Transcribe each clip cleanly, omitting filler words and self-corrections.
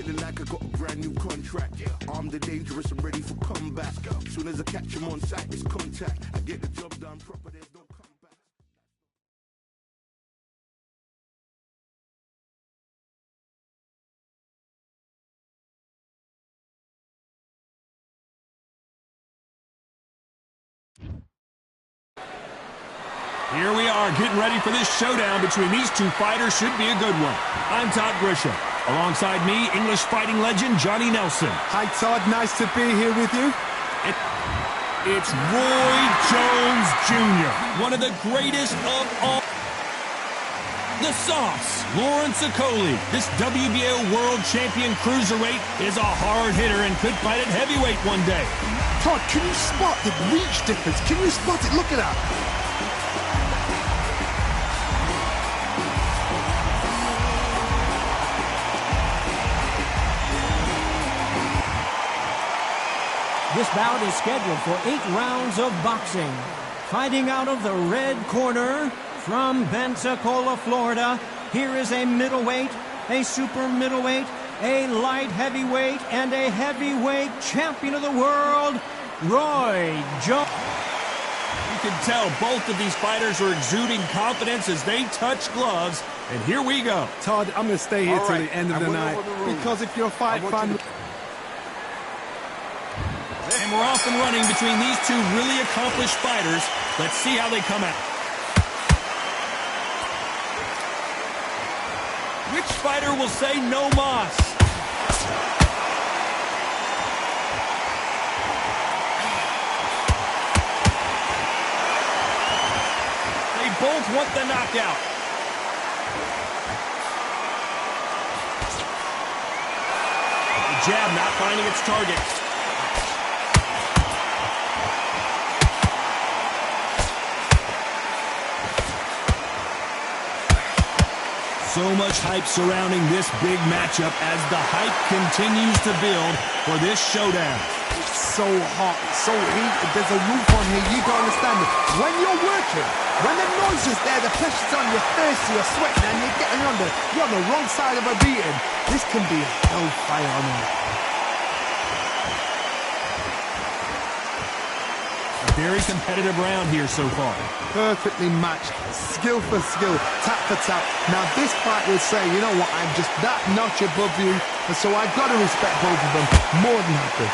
feeling like I got a brand new contract. Armed and dangerous, I'm ready for combat. Soon as I catch him on sight, it's contact. I get the job done proper, there's no comeback. Here we are getting ready for this showdown between these two fighters. Should be a good one. I'm Todd Grisham. Alongside me, English fighting legend Johnny Nelson. Hi Todd, nice to be here with you. It's Roy Jones Jr., one of the greatest of all. The Sauce, Lawrence Okoli. This WBO World Champion Cruiserweight is a hard hitter and could fight at heavyweight one day. Todd, can you spot the reach difference? Can you spot it? Look at that. This bout is scheduled for 8 rounds of boxing. Fighting out of the red corner from Pensacola, Florida, here is a middleweight, a super middleweight, a light heavyweight, and a heavyweight champion of the world, Roy Jones. You can tell both of these fighters are exuding confidence as they touch gloves, and here we go. Todd, I'm going to stay here till the end of the night, because if you're a fight fan... And we're off and running between these two really accomplished fighters. Let's see how they come out. Which fighter will say no mas? They both want the knockout. The jab not finding its target. So much hype surrounding this big matchup as the hype continues to build for this showdown. It's so hot, so heated, there's a roof on here, you don't understand it. When you're working, when the noise is there, the pressure's on, you're thirsty, you're sweating, and you're on the wrong side of a beating, this can be a hellfire on earth. Very competitive round here so far. Perfectly matched, skill for skill, tap for tap. Now this fight will say, you know what, I'm just that notch above you, and so I've got to respect both of them more than happy.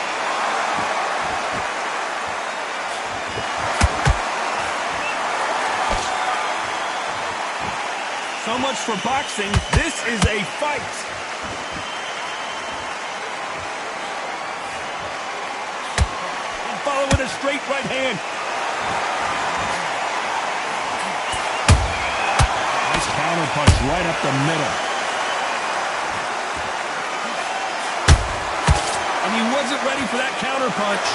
So much for boxing. This is a fight. Follow with a straight right hand. Nice counter punch right up the middle. And he wasn't ready for that counter punch.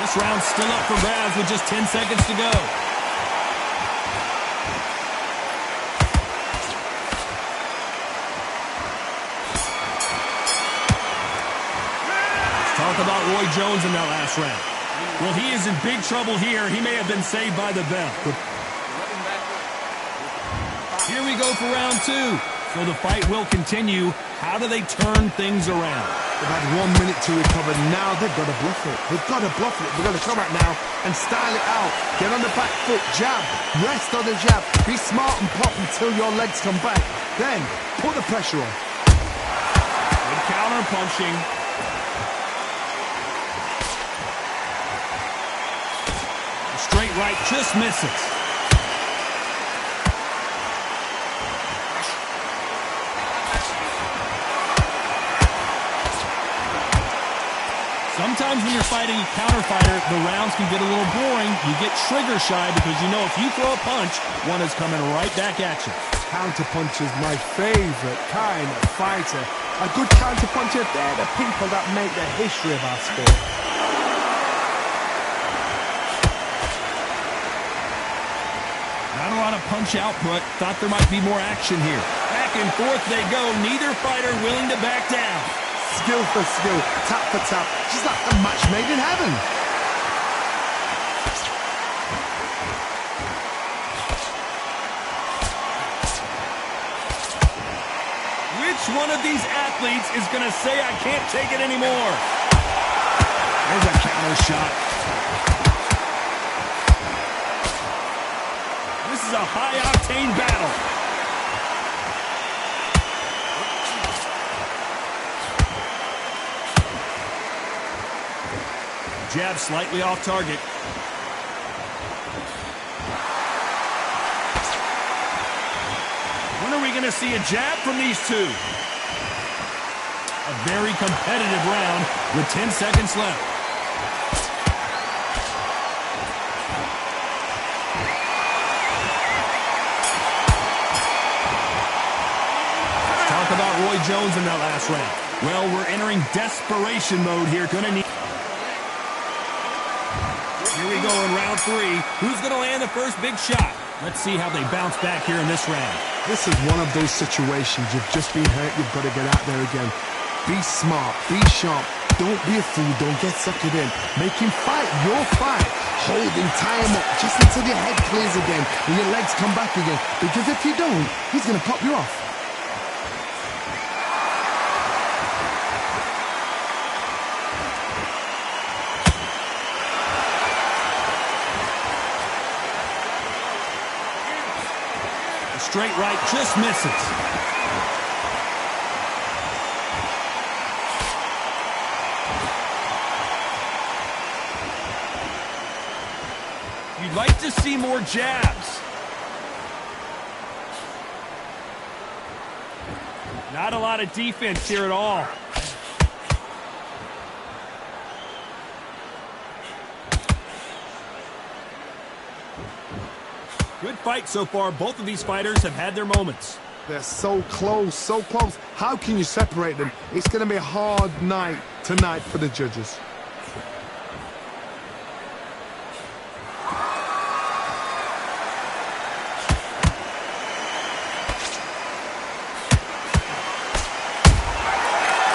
This round's still up for grabs with just 10 seconds to go. Talk about Roy Jones in that last round. Well, he is in big trouble here. He may have been saved by the bell. Here we go for round 2. So the fight will continue. How do they turn things around? They've had 1 minute to recover. Now they've got to bluff it. They've got to bluff it. They've got to come out now and style it out. Get on the back foot, jab, rest on the jab. Be smart and pop until your legs come back. Then put the pressure on. Good counter punching. Straight right just misses. Sometimes when you're fighting a counter fighter, the rounds can get a little boring. You get trigger shy because you know if you throw a punch, one is coming right back at you. Counter punch is my favorite kind of fighter. A good counter puncher, they're the people that make the history of our sport. Not a lot of punch output. Thought there might be more action here. Back and forth they go. Neither fighter willing to back down. Skill for skill, tap for tap. Just like a match made in heaven. one of these athletes is going to say, I can't take it anymore. There's a counter shot. This is a high-octane battle. Jab slightly off target. When are we going to see a jab from these two? A very competitive round with 10 seconds left. Talk about Roy Jones in that last round. Well, we're entering desperation mode here. Gonna need... Here we go in round 3. Who's going to land the first big shot? Let's see how they bounce back here in this round. This is one of those situations. You've just been hurt. You've got to get out there again. Be smart. Be sharp. Don't be a fool. Don't get suckered in. Make him fight your fight. Hold him, tie him up just until your head clears again and your legs come back again. Because if you don't, he's going to pop you off. Straight right just misses. You'd like to see more jabs. Not a lot of defense here at all. Good fight so far. Both of these fighters have had their moments. They're so close, so close. How can you separate them? It's going to be a hard night tonight for the judges.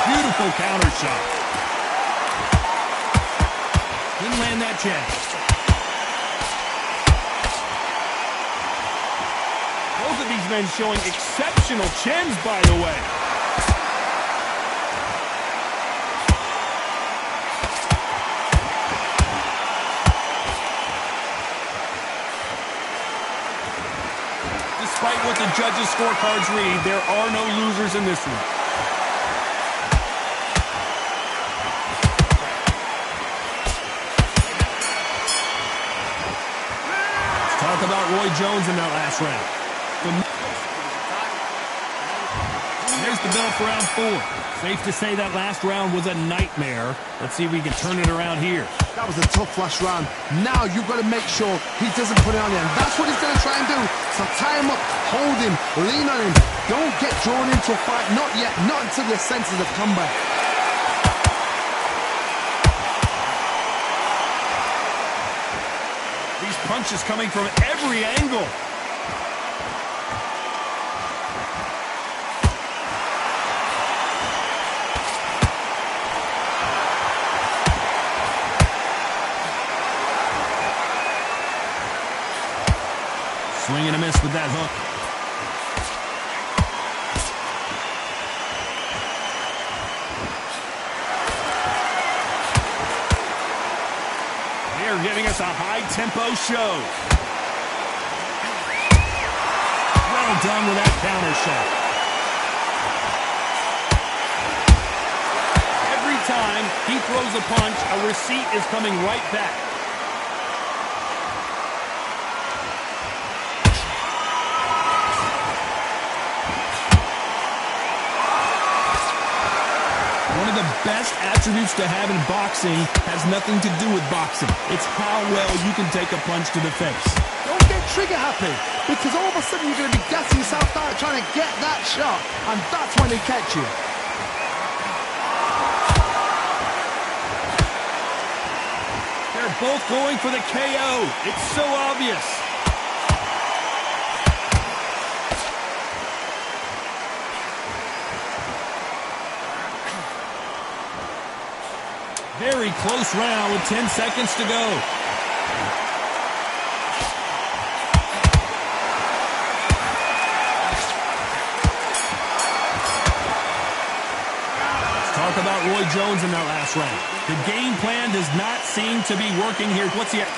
Beautiful counter shot. Didn't land that jab. Both of these men showing exceptional chins, by the way. Despite what the judges' scorecards read, there are no losers in this one. Let's talk about Roy Jones in that last round. There's the bell for round 4. Safe to say that last round was a nightmare. Let's see if we can turn it around here. That was a tough last round. Now you've got to make sure he doesn't put it on you. And that's what he's going to try and do. So tie him up, hold him, lean on him. Don't get drawn into a fight. Not yet. Not until your senses have come back. These punches coming from every angle. Swing and a miss with that hook. They're giving us a high-tempo show. Well done with that counter shot. Every time he throws a punch, a receipt is coming right back. One of the best attributes to have in boxing has nothing to do with boxing. It's how well you can take a punch to the face. Don't get trigger happy, because all of a sudden you're going to be gassing yourself out trying to get that shot, and that's when they catch you. They're both going for the KO. It's so obvious. Very close round with 10 seconds to go. Talk about Roy Jones in that last round. The game plan does not seem to be working here. What's he at?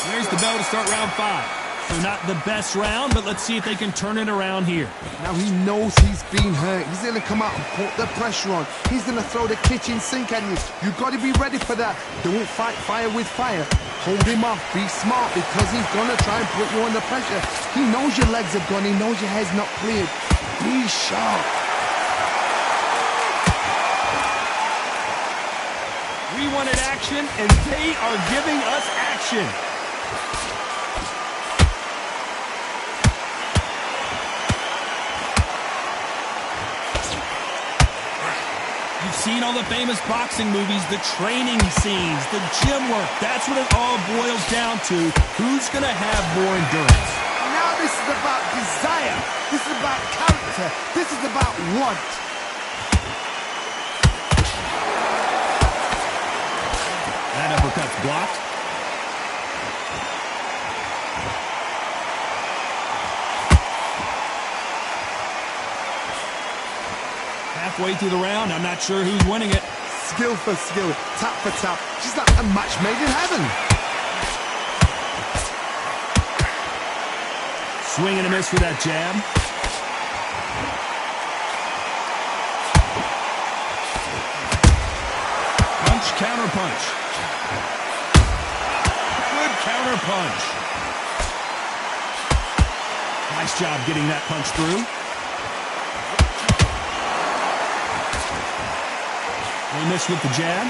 There's the bell to start round 5. So not the best round, but let's see if they can turn it around here. Now he knows he's been hurt. He's going to come out and put the pressure on. He's going to throw the kitchen sink at you. You've got to be ready for that. Don't fight fire with fire. Hold him off. Be smart because he's going to try and put you under pressure. He knows your legs have gone. He knows your head's not cleared. Be sharp. We wanted action, and they are giving us action. You've seen all the famous boxing movies, the training scenes, the gym work. That's what it all boils down to. Who's going to have more endurance? Now this is about desire. This is about character. This is about want. That uppercut's blocked. Halfway through the round, I'm not sure who's winning it. Skill for skill, tap for tap. Just like a match made in heaven. Swing and a miss with that jab. Punch, counter punch. Good counter punch. Nice job getting that punch through. They missed with the jab.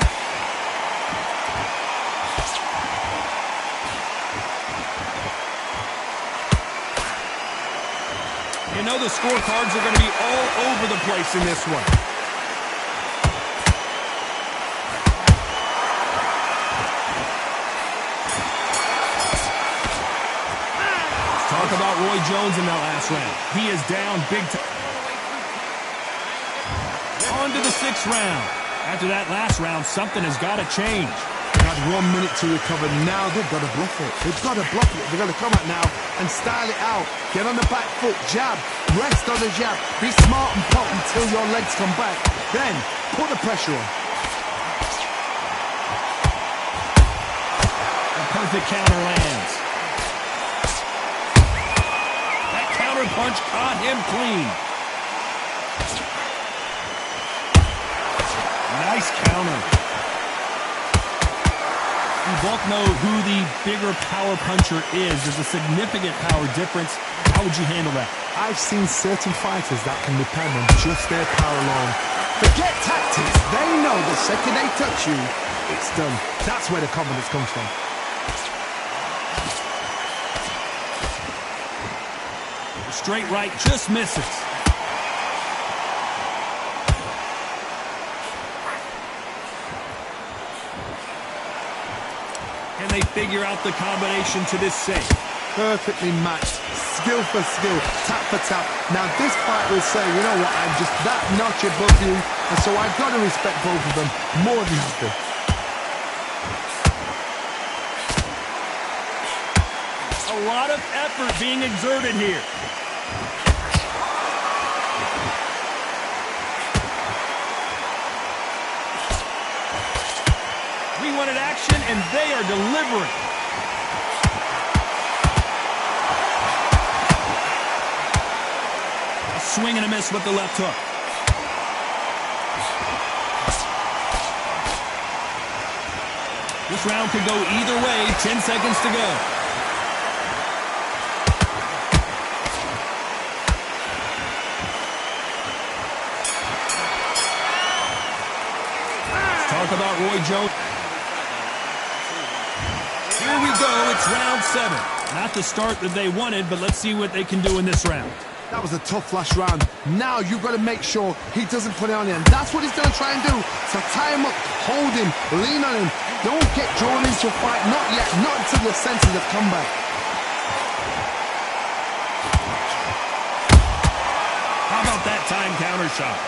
You know the scorecards are going to be all over the place in this one. Let's talk about Roy Jones in that last round. He is down big time. On to the 6th round. After that last round, something has got to change. They had 1 minute to recover. Now they've got to bluff it. They've got to bluff it. They've got to come out now and style it out. Get on the back foot, jab, rest on the jab. Be smart and pop until your legs come back. Then put the pressure on. A perfect counter lands. That counter punch caught him clean. Nice counter. We both know who the bigger power puncher is. There's a significant power difference. How would you handle that? I've seen certain fighters that can depend on just their power alone. Forget tactics. They know the second they touch you, it's done. That's where the confidence comes from. Straight right just misses. Can they figure out the combination to this safe? Perfectly matched. Skill for skill. Tap for tap. Now this fight will say, you know what, I'm just that notch above you, and so I've got to respect both of them more than happy. A lot of effort being exerted here. We wanted action, and they are delivering. A swing and a miss with the left hook. This round could go either way. 10 seconds to go. Let's talk about Roy Jones. Here we go, it's round 7. Not the start that they wanted, but let's see what they can do in this round. That was a tough last round. Now you've got to make sure he doesn't put it on you, and that's what he's going to try and do. So tie him up, hold him, lean on him. Don't get drawn into a fight, not yet, not until your senses have come back. How about that time counter shot?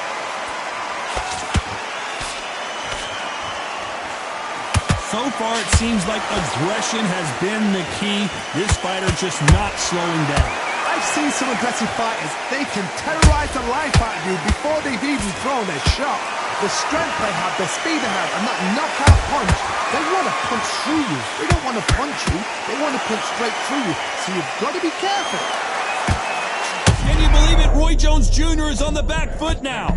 So far, it seems like aggression has been the key. This fighter just not slowing down. I I've seen some aggressive fighters. They can terrorize the life out of you before they've even thrown their shot. The strength they have, the speed they have, and that knockout punch, they want to punch through you. They don't want to punch you, they want to punch straight through you. So you've got to be careful. Can you believe it? Roy Jones Jr. is on the back foot now.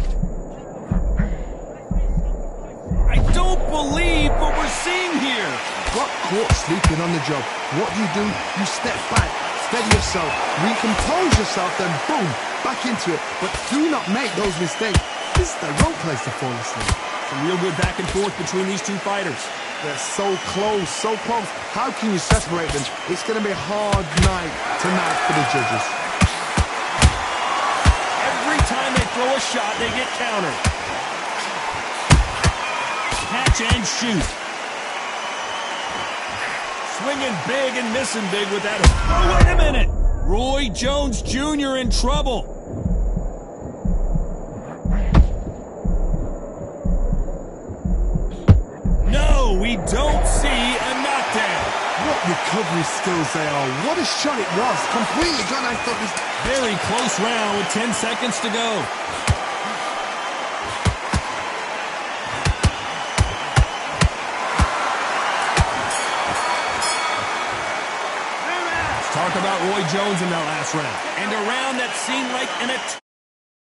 I don't believe what we're seeing here. Got caught sleeping on the job. What do? You step back, steady yourself, recompose yourself, then boom, back into it. But do not make those mistakes. This is the wrong place to fall asleep. Some real good back and forth between these two fighters. They're so close, so close. How can you separate them? It's going to be a hard night tonight for the judges. Every time they throw a shot, they get countered. Catch and shoot. Swinging big and missing big with that. Oh, wait a minute. Roy Jones Jr. in trouble. No, we don't see a knockdown. What recovery skills they are. What a shot it was. Completely gone. I thought this... Very close round with 10 seconds to go. Talk about Roy Jones in that last round. And a round that seemed like an